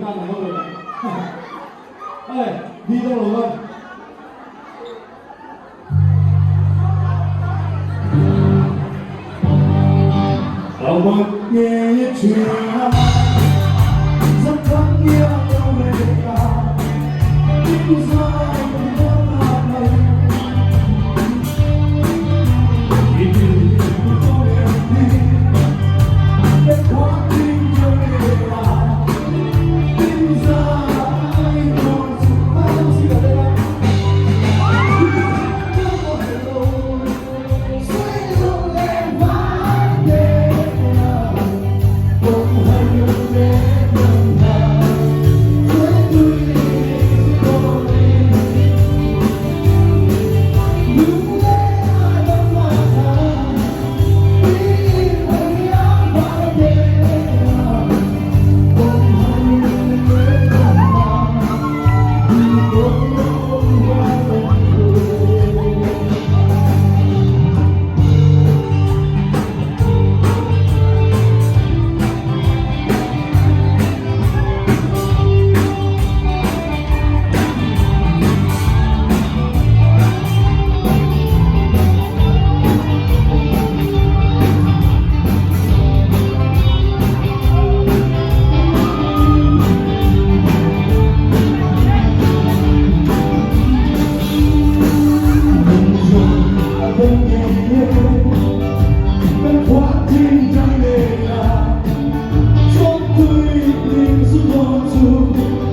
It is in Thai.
ตั้งแต่เมื่อไหร่เอ้ยพี่ต้องรู้ว่าเราหมดเงี้ยเชื่อสักครั้งเดียวเราไม่ได้การที่สายมันเดินผ่านไปอีกทีก็ต้องเรียนดีเป็นความจริงจะไม่ได้การที่สายมันสุดท้ายเสียได้ Hãy subscribe cho kênh Ghiền Mì Gõ để không bỏ lỡ